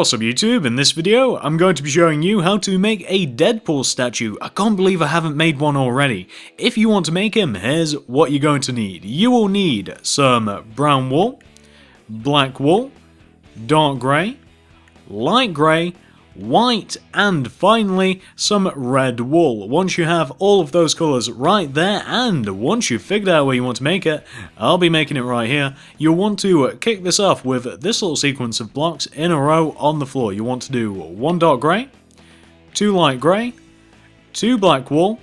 What's up YouTube? In this video, I'm going to be showing you how to make a Deadpool statue. I can't believe I haven't made one already. If you want to make him, here's what you're going to need. You will need some brown wool, black wool, dark grey, light grey, white, and finally some red wool. Once you have all of those colours right there, and once you've figured out where you want to make it, I'll be making it right here, you'll want to kick this off with this little sequence of blocks in a row on the floor. You want to do 1 dark grey, 2 light grey, 2 black wool,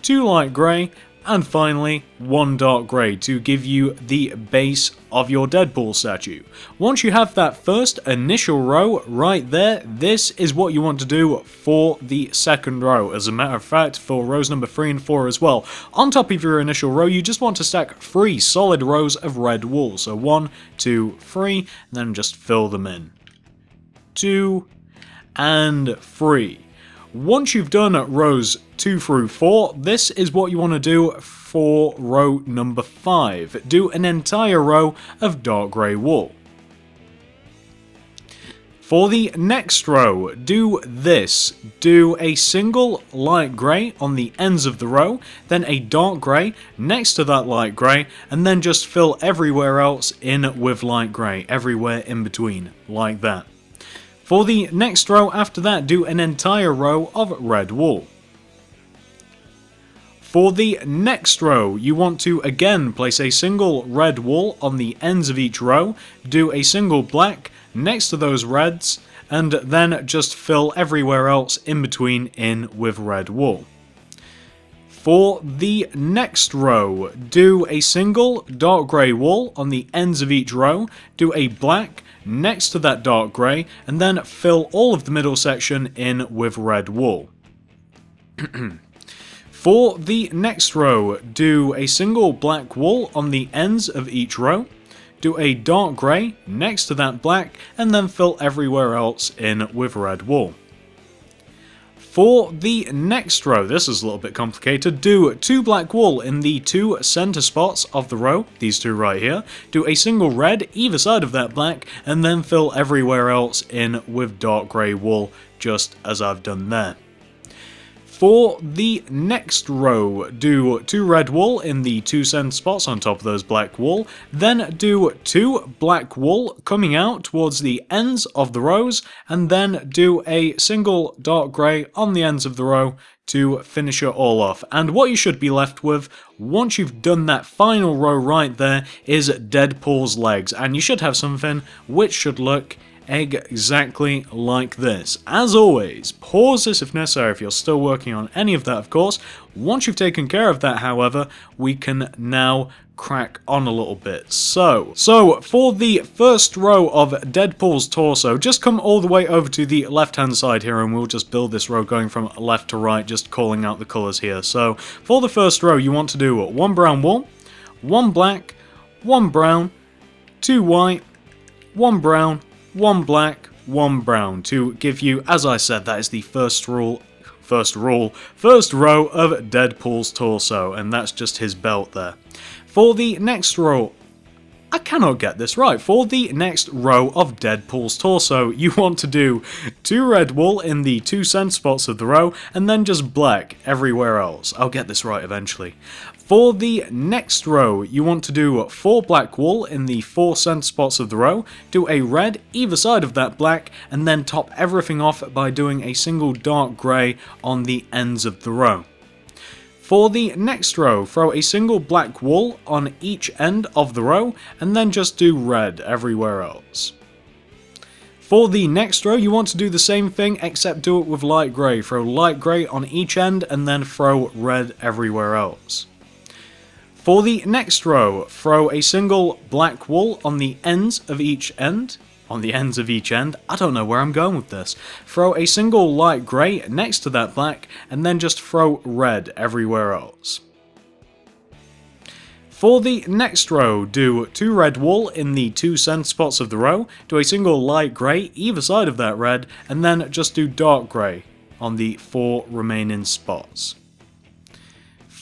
2 light grey, and finally 1 dark grey to give you the base of your Deadpool statue. Once you have that first initial row right there, this is what you want to do for the second row. As a matter of fact, for rows number 3 and 4 as well. On top of your initial row, you just want to stack 3 solid rows of red wool. So 1, 2, 3, and then just fill them in. 2 and 3. Once you've done rows 2 through 4, this is what you want to do for row number 5. Do an entire row of dark grey wool. For the next row, do this. Do a single light grey on the ends of the row, then a dark grey next to that light grey, and then just fill everywhere else in with light grey, everywhere in between, like that. For the next row after that, do an entire row of red wool. For the next row, you want to again place a single red wool on the ends of each row, do a single black next to those reds, and then just fill everywhere else in between in with red wool. For the next row, do a single dark grey wool on the ends of each row, do a black next to that dark grey, and then fill all of the middle section in with red wool. For the next row, do a single black wool on the ends of each row, do a dark grey next to that black, and then fill everywhere else in with red wool. For the next row, this is a little bit complicated, do 2 black wool in the 2 center spots of the row, these 2 right here, do a single red either side of that black, and then fill everywhere else in with dark grey wool, just as I've done there. For the next row, do 2 red wool in the 2 center spots on top of those black wool, then do 2 black wool coming out towards the ends of the rows, and then do a single dark grey on the ends of the row to finish it all off. And what you should be left with, once you've done that final row right there, is Deadpool's legs, and you should have something which should look exactly like this. As always, pause this if necessary if you're still working on any of that, of course. Once you've taken care of that, however, we can now crack on a little bit. So for the first row of Deadpool's torso, just come all the way over to the left hand side here, and we'll just build this row going from left to right, just calling out the colours here. So for the first row, you want to do 1 brown wool, 1 black, 1 brown, 2 white, 1 brown, 1 black, 1 brown, to give you, as I said, that is the first row of Deadpool's torso, and that's just his belt there. For the next row, I cannot get this right. For the next row of Deadpool's torso, you want to do 2 red wool in the 2 center spots of the row, and then just black everywhere else. I'll get this right eventually. For the next row, you want to do 4 black wool in the 4 center spots of the row, do a red either side of that black, and then top everything off by doing a single dark grey on the ends of the row. For the next row, throw a single black wool on each end of the row, and then just do red everywhere else. For the next row, you want to do the same thing, except do it with light grey. Throw light grey on each end, and then throw red everywhere else. For the next row, throw a single black wool on the ends of each end. I don't know where I'm going with this. Throw a single light grey next to that black, and then just throw red everywhere else. For the next row, do 2 red wool in the 2 center spots of the row, do a single light grey either side of that red, and then just do dark grey on the 4 remaining spots.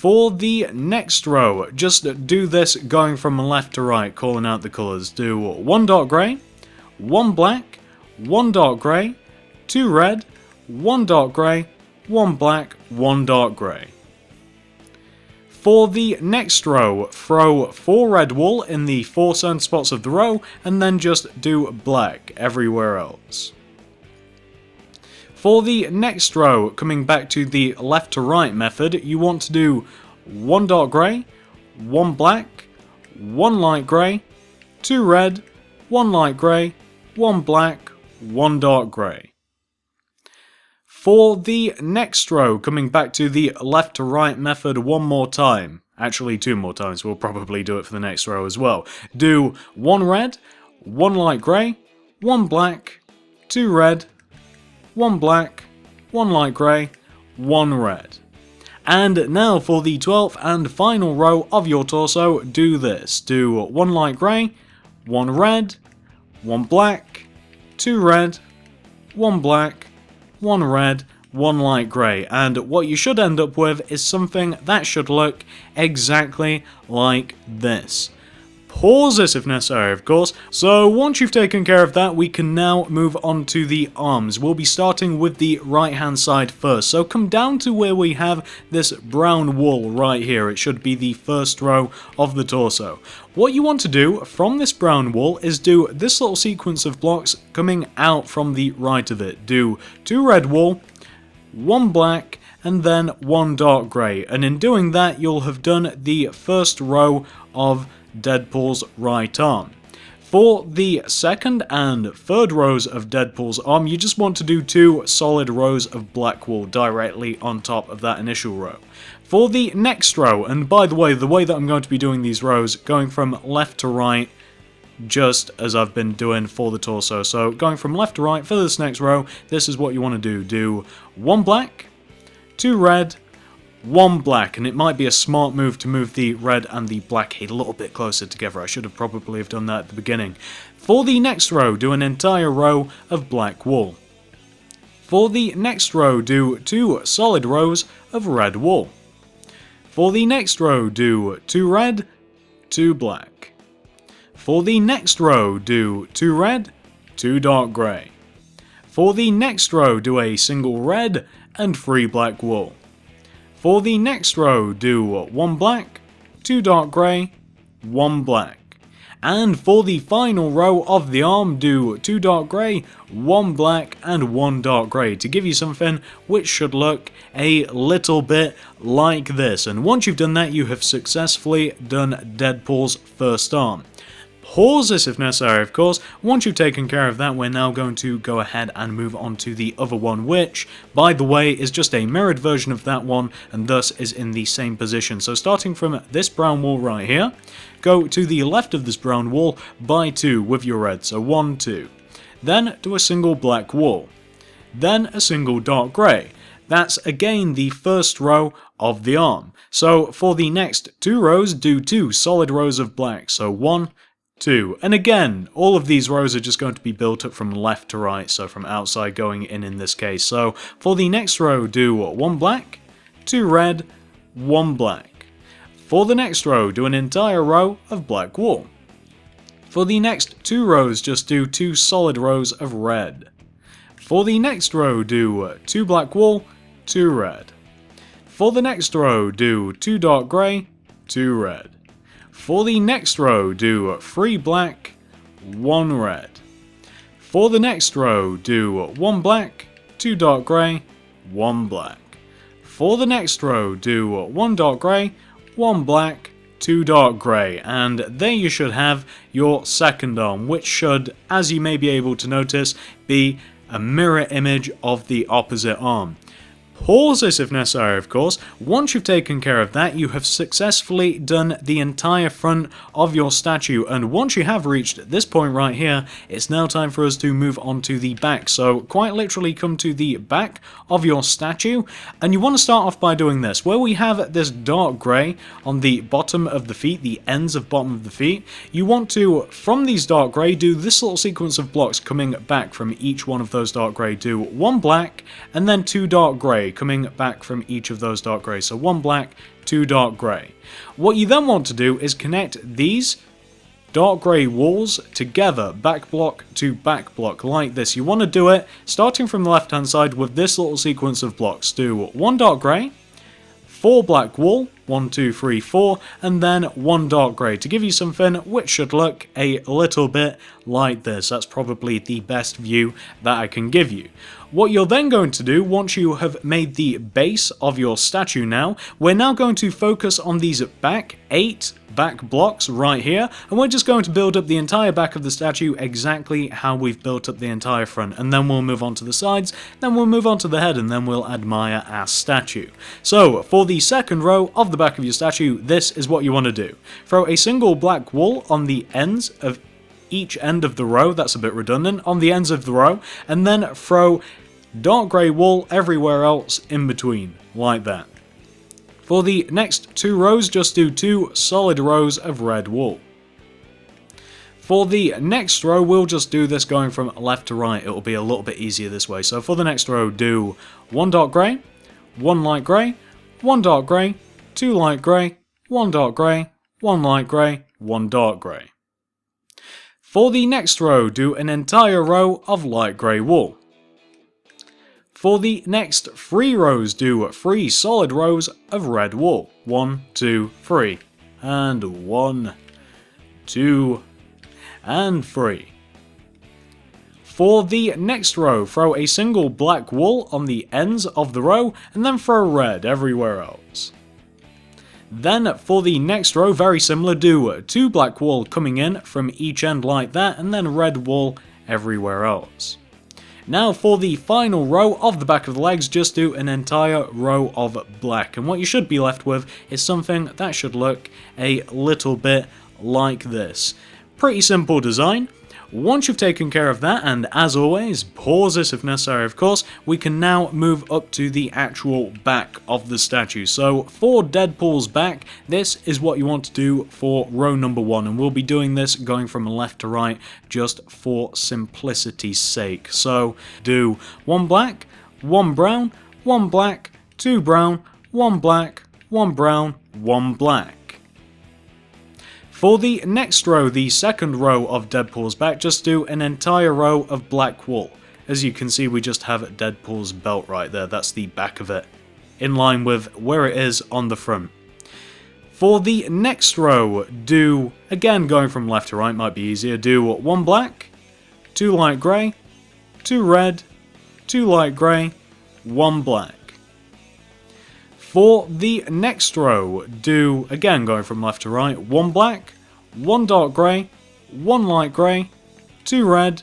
For the next row, just do this going from left to right, calling out the colours. Do 1 dark grey, 1 black, 1 dark grey, 2 red, 1 dark grey, 1 black, 1 dark grey. For the next row, throw 4 red wool in the 4 center spots of the row, and then just do black everywhere else. For the next row, coming back to the left to right method, you want to do 1 dark grey, 1 black, 1 light grey, 2 red, 1 light grey, 1 black, 1 dark grey. For the next row, coming back to the left to right method one more time, actually 2 more times, we'll probably do it for the next row as well. Do 1 red, 1 light grey, 1 black, 2 red, 1 black, 1 light grey, 1 red. And now for the 12th and final row of your torso, do this. Do 1 light grey, 1 red, 1 black, 2 red, 1 black, 1 red, 1 light grey, and what you should end up with is something that should look exactly like this. Pause this if necessary, of course. So once you've taken care of that, we can now move on to the arms. We'll be starting with the right hand side first. So come down to where we have this brown wool right here. It should be the first row of the torso. What you want to do from this brown wool is do this little sequence of blocks coming out from the right of it. Do 2 red wool, 1 black, and then 1 dark grey. And in doing that, you'll have done the first row of Deadpool's right arm. For the second and third rows of Deadpool's arm, you just want to do 2 solid rows of black wool directly on top of that initial row. For the next row, and by the way that I'm going to be doing these rows, going from left to right, just as I've been doing for the torso. So going from left to right for this next row, this is what you want to do. Do 1 black, 2 red, 1 black, and it might be a smart move to move the red and the black a little bit closer together. I should have probably have done that at the beginning. For the next row, do an entire row of black wool. For the next row, do 2 solid rows of red wool. For the next row, do 2 red, 2 black. For the next row, do 2 red, 2 dark grey. For the next row, do a single red and 3 black wool. For the next row, do 1 black, 2 dark grey, 1 black. And for the final row of the arm, do 2 dark grey, 1 black, and 1 dark grey to give you something which should look a little bit like this. And once you've done that, you have successfully done Deadpool's first arm. Pause this if necessary, of course. Once you've taken care of that, we're now going to go ahead and move on to the other one, which, by the way, is just a mirrored version of that one, and thus is in the same position. So starting from this brown wool right here, go to the left of this brown wool by 2 with your red, so 1, 2. Then do a single black wool. Then a single dark grey. That's again the first row of the arm. So for the next 2 rows, do 2 solid rows of black, so 1, 2. And again, all of these rows are just going to be built up from left to right, so from outside going in this case. So for the next row, do 1 black, 2 red, 1 black. For the next row, do an entire row of black wool. For the next 2 rows, just do 2 solid rows of red. For the next row, do 2 black wool, 2 red. For the next row, do 2 dark grey, 2 red. For the next row, do 3 black, 1 red. For the next row, do 1 black, 2 dark grey, 1 black. For the next row, do 1 dark grey, 1 black, 2 dark grey, and there you should have your second arm, which should, as you may be able to notice, be a mirror image of the opposite arm. Pause this if necessary, of course. Once you've taken care of that, you have successfully done the entire front of your statue, and once you have reached this point right here, it's now time for us to move on to the back. So quite literally come to the back of your statue, and you want to start off by doing this. Where we have this dark grey on the bottom of the feet, the ends of bottom of the feet, you want to, from these dark grey, do this little sequence of blocks coming back from each one of those dark grey. Do 1 black, and then 2 dark grey coming back from each of those dark greys. So 1 black, 2 dark grey. What you then want to do is connect these dark grey walls together, back block to back block, like this. You want to do it starting from the left hand side with this little sequence of blocks. Do 1 dark grey, 4 black wool, 1, 2, 3, 4, and then 1 dark grey to give you something which should look a little bit like this. That's probably the best view that I can give you. What you're then going to do, once you have made the base of your statue now, we're now going to focus on these back 8 back blocks right here, and we're just going to build up the entire back of the statue exactly how we've built up the entire front, and then we'll move on to the sides, then we'll move on to the head, and then we'll admire our statue. So, for the second row of the back of your statue, this is what you want to do. Throw a single black wool on the ends of each end of the row, that's a bit redundant, on the ends of the row, and then throw dark grey wool everywhere else in between, like that. For the next 2 rows, just do 2 solid rows of red wool. For the next row, we'll just do this going from left to right. It'll be a little bit easier this way. So for the next row, do 1 dark grey, 1 light grey, 1 dark grey, 2 light grey, 1 dark grey, 1 light grey, 1 dark grey. For the next row, do an entire row of light grey wool. For the next 3 rows, do 3 solid rows of red wool. 1, 2, 3. And 1, 2, and 3. For the next row, throw a single black wool on the ends of the row, and then throw red everywhere else. Then for the next row, very similar, do 2 black wool coming in from each end like that, and then red wool everywhere else. Now for the final row of the back of the legs, just do an entire row of black, and what you should be left with is something that should look a little bit like this. Pretty simple design. Once you've taken care of that, and as always, pause this if necessary of course, we can now move up to the actual back of the statue. So for Deadpool's back, this is what you want to do for row number 1, and we'll be doing this going from left to right just for simplicity's sake. So do 1 black, 1 brown, 1 black, 2 brown, 1 black, 1 brown, 1 black. For the next row, the second row of Deadpool's back, just do an entire row of black wool. As you can see, we just have Deadpool's belt right there, that's the back of it, in line with where it is on the front. For the next row, do, again going from left to right might be easier, do 1 black, 2 light grey, 2 red, 2 light grey, 1 black. For the next row, do, again going from left to right, 1 black, 1 dark grey, 1 light grey, 2 red,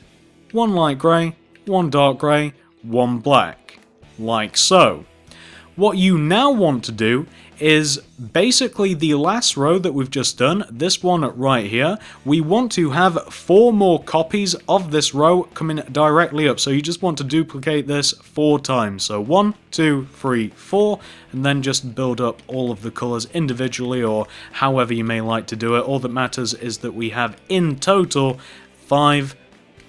1 light grey, 1 dark grey, 1 black. Like so. What you now want to do is basically the last row that we've just done, this one right here, we want to have 4 more copies of this row coming directly up. So you just want to duplicate this 4 times. So 1, 2, 3, 4, and then just build up all of the colours individually or however you may like to do it. All that matters is that we have in total 5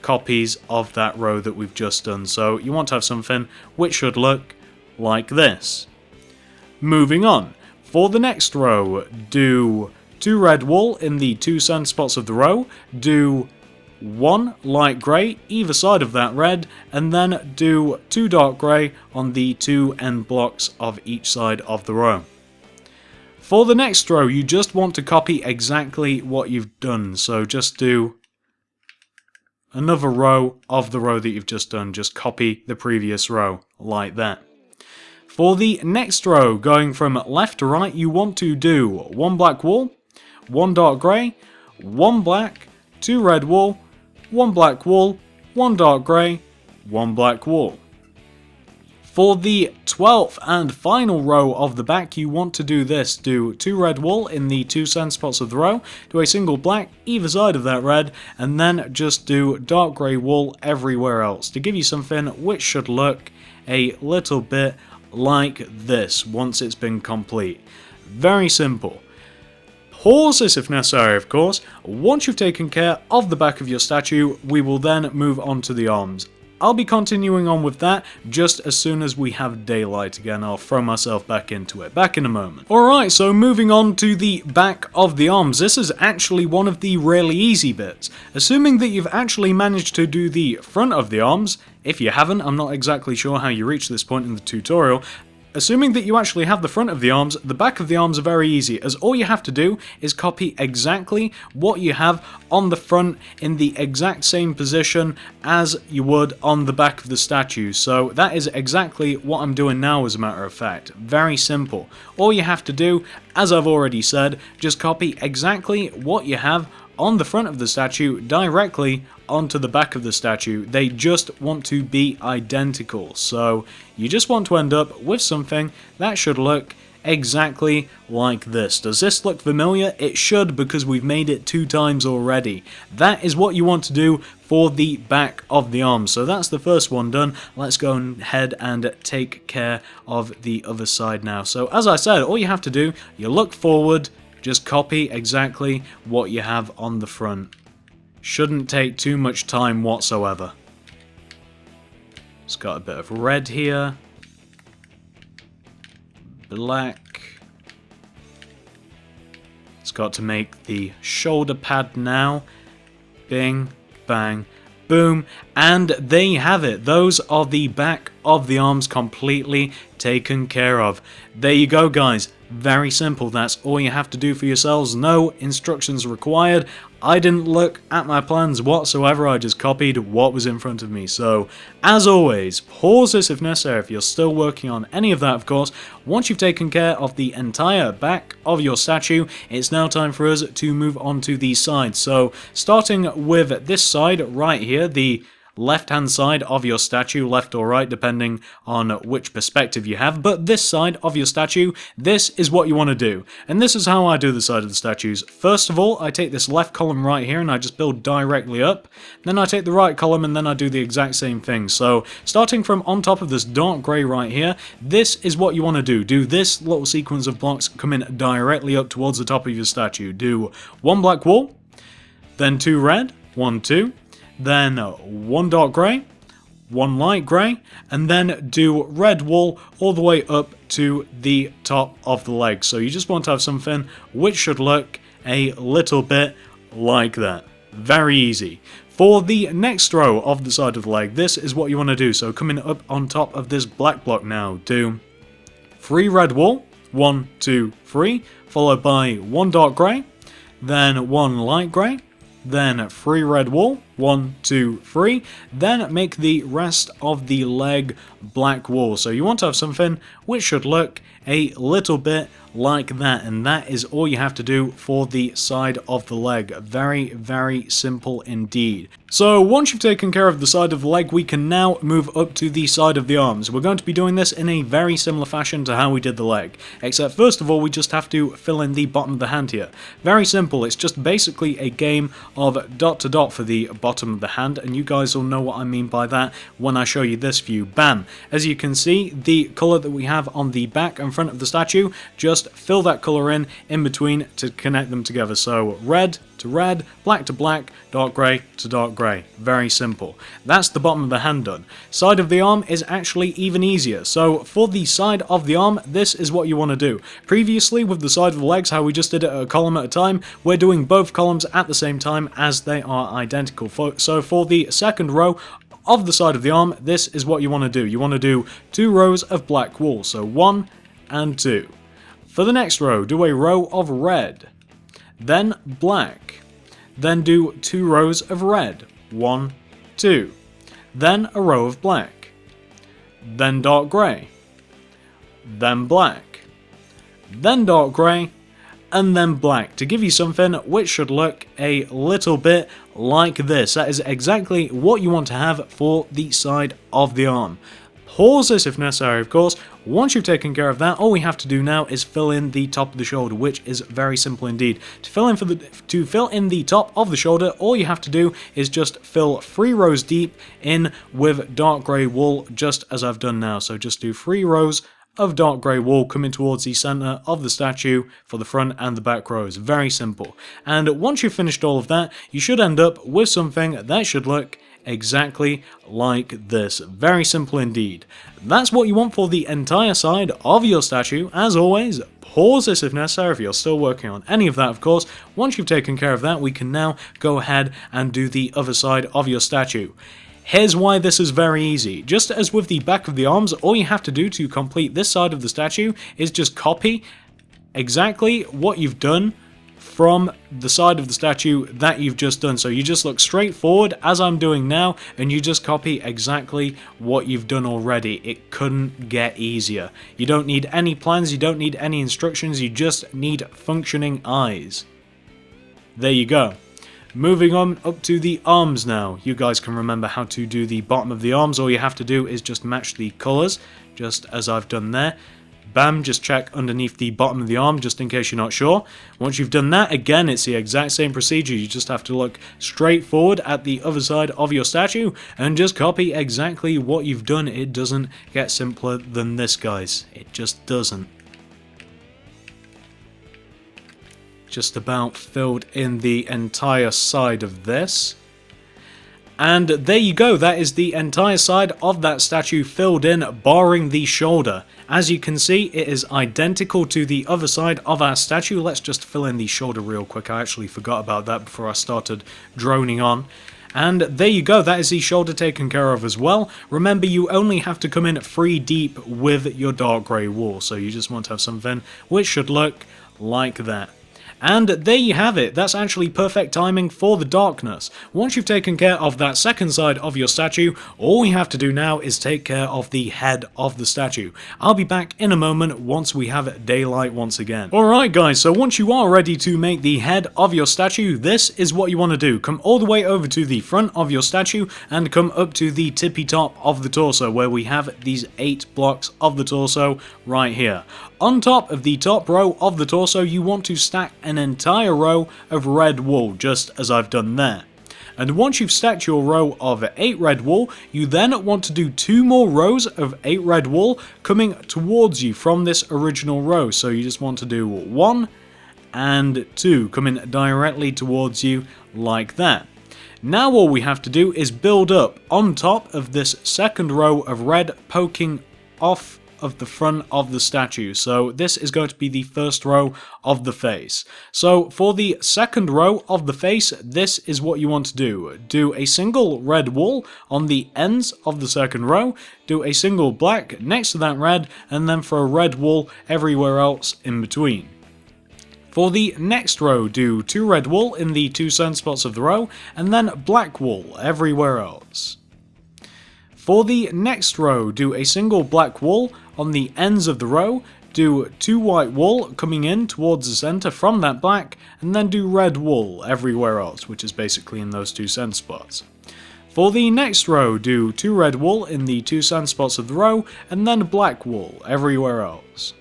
copies of that row that we've just done. So you want to have something which should look like this. Moving on. For the next row, do 2 red wool in the 2 center spots of the row, do 1 light grey either side of that red, and then do 2 dark grey on the 2 end blocks of each side of the row. For the next row, you just want to copy exactly what you've done, so just do another row of the row that you've just done, just copy the previous row, like that. For the next row, going from left to right, you want to do 1 black wool, 1 dark grey, 1 black, 2 red wool, 1 black wool, 1 dark grey, 1 black wool. For the 12th and final row of the back, you want to do this. Do 2 red wool in the 2 center spots of the row, do a single black either side of that red, and then just do dark grey wool everywhere else to give you something which should look a little bit like this once it's been complete. Very simple. Pause this if necessary, of course. Once you've taken care of the back of your statue, we will then move on to the arms. I'll be continuing on with that just as soon as we have daylight again. I'll throw myself back into it. Back in a moment. Alright, so moving on to the back of the arms. This is actually one of the really easy bits. Assuming that you've actually managed to do the front of the arms, if you haven't, I'm not exactly sure how you reach this point in the tutorial. Assuming that you actually have the front of the arms, the back of the arms are very easy, as all you have to do is copy exactly what you have on the front in the exact same position as you would on the back of the statue. So that is exactly what I'm doing now, as a matter of fact. Very simple. All you have to do, as I've already said, just copy exactly what you have on the front of the statue directly onto the back of the statue. They just want to be identical, so you just want to end up with something that should look exactly like this. Does this look familiar? It should, because we've made it 2 times already. That is what you want to do for the back of the arm. So that's the first one done. Let's go ahead and take care of the other side now. So as I said, all you have to do, you look forward, just copy exactly what you have on the front. Shouldn't take too much time whatsoever. It's got a bit of red here. Black. It's got to make the shoulder pad now. Bing, bang, boom. And there you have it. Those are the back of the arms completely taken care of. There you go, guys. Very simple. That's all you have to do for yourselves. No instructions required. I didn't look at my plans whatsoever. I just copied what was in front of me. So, as always, pause this if necessary if you're still working on any of that, of course. Once you've taken care of the entire back of your statue, it's now time for us to move on to the sides. So, starting with this side right here, the left-hand side of your statue, left or right, depending on which perspective you have, but this side of your statue, this is what you want to do. And this is how I do the side of the statues. First of all, I take this left column right here and I just build directly up. Then I take the right column and then I do the exact same thing. So, starting from on top of this dark grey right here, this is what you want to do. Do this little sequence of blocks coming directly up towards the top of your statue. Do 1 black wall, then 2 red, 1, 2, then 1 dark grey, 1 light grey, and then do red wool all the way up to the top of the leg. So you just want to have something which should look a little bit like that. Very easy. For the next row of the side of the leg, this is what you want to do. So coming up on top of this black block now, do 3 red wool, 1, 2, 3, followed by 1 dark grey, then 1 light grey, then 3 red wool, 1, 2, 3, then make the rest of the leg black wool. So you want to have something which should look a little bit like that, and that is all you have to do for the side of the leg. Very, very simple indeed. So once you've taken care of the side of the leg, we can now move up to the side of the arms. We're going to be doing this in a very similar fashion to how we did the leg, except first of all we just have to fill in the bottom of the hand here. Very simple. It's just basically a game of dot to dot for the bottom of the hand, and you guys will know what I mean by that when I show you this view. Bam! As you can see, the colour that we have on the back and front of the statue, just fill that colour in between to connect them together. So red to red, black to black, dark grey to dark grey. Very simple. That's the bottom of the hand done. Side of the arm is actually even easier. So for the side of the arm, this is what you want to do. Previously with the side of the legs, how we just did it a column at a time, we're doing both columns at the same time as they are identical. So for the second row of the side of the arm, this is what you want to do. You want to do 2 rows of black wool. So 1 and 2. For the next row, do a row of red, then black, then do 2 rows of red, 1, 2, then a row of black, then dark grey, then black, then dark grey, and then black, to give you something which should look a little bit like this. That is exactly what you want to have for the side of the arm. Pause this if necessary, of course. Once you've taken care of that, all we have to do now is fill in the top of the shoulder, which is very simple indeed. To fill in the top of the shoulder, all you have to do is just fill 3 rows deep in with dark grey wool, just as I've done now. So just do 3 rows of dark grey wool coming towards the centre of the statue for the front and the back rows. Very simple. And once you've finished all of that, you should end up with something that should look exactly like this. Very simple indeed. That's what you want for the entire side of your statue. As always, pause this if necessary if you're still working on any of that, of course. Once you've taken care of that, we can now go ahead and do the other side of your statue. Here's why this is very easy. Just as with the back of the arms, all you have to do to complete this side of the statue is just copy exactly what you've done from the side of the statue that you've just done. So you just look straight forward as I'm doing now, and you just copy exactly what you've done already. It couldn't get easier. You don't need any plans, you don't need any instructions, you just need functioning eyes. There you go. Moving on up to the arms now. You guys can remember how to do the bottom of the arms. All you have to do is just match the colours, just as I've done there. Bam, just check underneath the bottom of the arm just in case you're not sure. Once you've done that, again, it's the exact same procedure. You just have to look straight forward at the other side of your statue and just copy exactly what you've done. It doesn't get simpler than this, guys. It just doesn't. Just about filled in the entire side of this. And there you go, that is the entire side of that statue filled in, barring the shoulder. As you can see, it is identical to the other side of our statue. Let's just fill in the shoulder real quick. I actually forgot about that before I started droning on. And there you go, that is the shoulder taken care of as well. Remember, you only have to come in 3 deep with your dark grey wool, so you just want to have something which should look like that. And there you have it, that's actually perfect timing for the darkness. Once you've taken care of that second side of your statue, all we have to do now is take care of the head of the statue. I'll be back in a moment once we have daylight once again. Alright guys, so once you are ready to make the head of your statue, this is what you want to do. Come all the way over to the front of your statue and come up to the tippy top of the torso where we have these 8 blocks of the torso right here. On top of the top row of the torso, you want to stack an entire row of red wool, just as I've done there. And once you've stacked your row of 8 red wool, you then want to do 2 more rows of 8 red wool coming towards you from this original row. So you just want to do 1 and 2 coming directly towards you like that. Now all we have to do is build up on top of this second row of red poking off of the front of the statue. So this is going to be the first row of the face. So for the second row of the face, this is what you want to do. Do a single red wool on the ends of the second row, do a single black next to that red, and then for a red wool everywhere else in between. For the next row, do 2 red wool in the 2 sunspots of the row, and then black wool everywhere else. For the next row, do a single black wool on the ends of the row, do 2 white wool coming in towards the center from that black, and then do red wool everywhere else, which is basically in those 2 sunspots. For the next row, do 2 red wool in the 2 sunspots of the row, and then black wool everywhere else.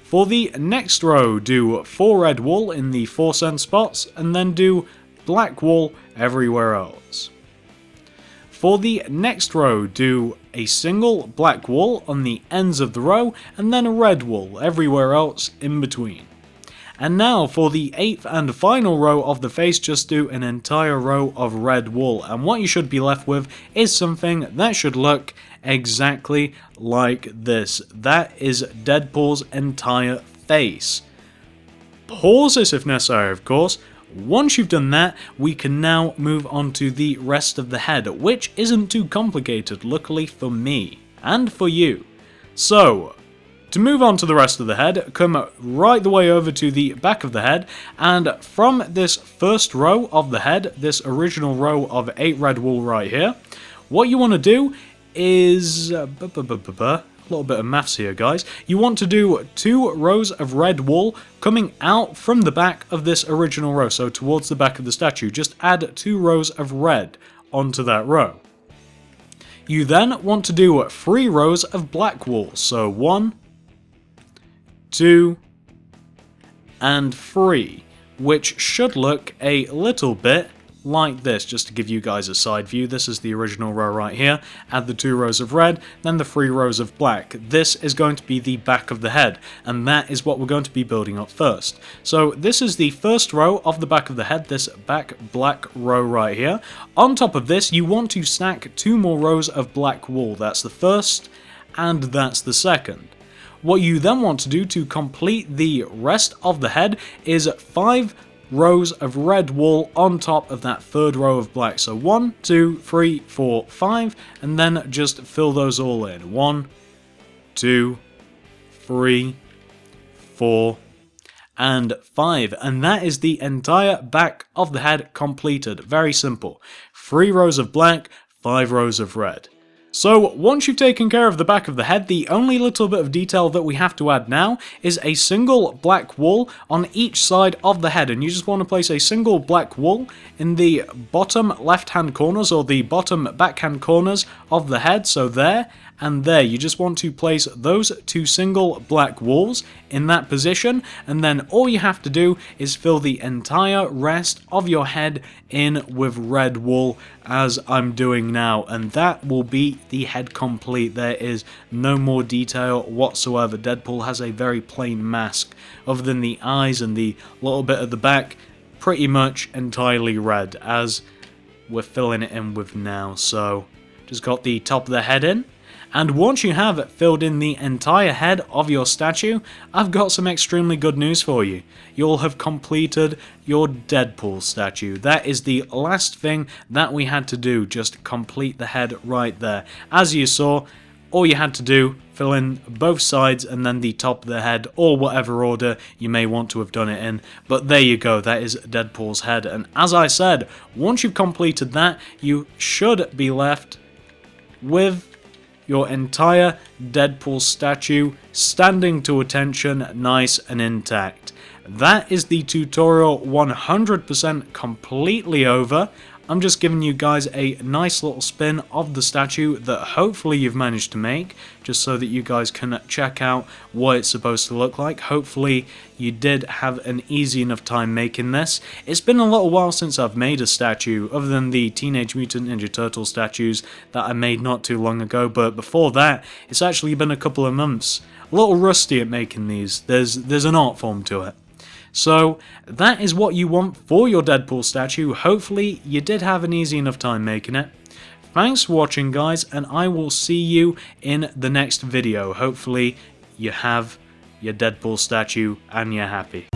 For the next row, do 4 red wool in the 4 sunspots, and then do black wool everywhere else. For the next row, do a single black wool on the ends of the row, and then a red wool everywhere else in between. And now for the 8th and final row of the face, just do an entire row of red wool, and what you should be left with is something that should look exactly like this. That is Deadpool's entire face. Pause this if necessary, of course. Once you've done that, we can now move on to the rest of the head, which isn't too complicated, luckily for me, and for you. So, to move on to the rest of the head, come right the way over to the back of the head, and from this first row of the head, this original row of 8 red wool right here, what you want to do is... a little bit of maths here, guys. You want to do 2 rows of red wool coming out from the back of this original row, so towards the back of the statue. Just add 2 rows of red onto that row. You then want to do 3 rows of black wool, so 1, 2, and 3, which should look a little bit like this, just to give you guys a side view. This is the original row right here. Add the 2 rows of red, then the 3 rows of black. This is going to be the back of the head, and that is what we're going to be building up first. So this is the first row of the back of the head, this back black row right here. On top of this, you want to stack 2 more rows of black wool. That's the first, and that's the second. What you then want to do to complete the rest of the head is 5 rows of red wool on top of that 3rd row of black. So 1, 2, 3, 4, 5, and then just fill those all in. 1, 2, 3, 4, and 5. And that is the entire back of the head completed. Very simple. 3 rows of black, 5 rows of red. So, once you've taken care of the back of the head, the only little bit of detail that we have to add now is a single black wool on each side of the head, and you just want to place a single black wool in the bottom left-hand corners, or the bottom backhand corners of the head, so there and there. You just want to place those 2 single black wools in that position, and then all you have to do is fill the entire rest of your head in with red wool, as I'm doing now, and that will be the head complete. There is no more detail whatsoever. Deadpool has a very plain mask, other than the eyes and the little bit at the back, pretty much entirely red, as we're filling it in with now. So, just got the top of the head in. And once you have filled in the entire head of your statue, I've got some extremely good news for you. You'll have completed your Deadpool statue. That is the last thing that we had to do, just complete the head right there. As you saw, all you had to do, fill in both sides and then the top of the head, or whatever order you may want to have done it in. But there you go, that is Deadpool's head. And as I said, once you've completed that, you should be left with your entire Deadpool statue standing to attention, nice and intact. That is the tutorial 100% completely over. I'm just giving you guys a nice little spin of the statue that hopefully you've managed to make, just so that you guys can check out what it's supposed to look like. Hopefully you did have an easy enough time making this. It's been a little while since I've made a statue, other than the Teenage Mutant Ninja Turtle statues that I made not too long ago, but before that, it's actually been a couple of months. A little rusty at making these. There's an art form to it. So, that is what you want for your Deadpool statue. Hopefully, you did have an easy enough time making it. Thanks for watching, guys, and I will see you in the next video. Hopefully, you have your Deadpool statue and you're happy.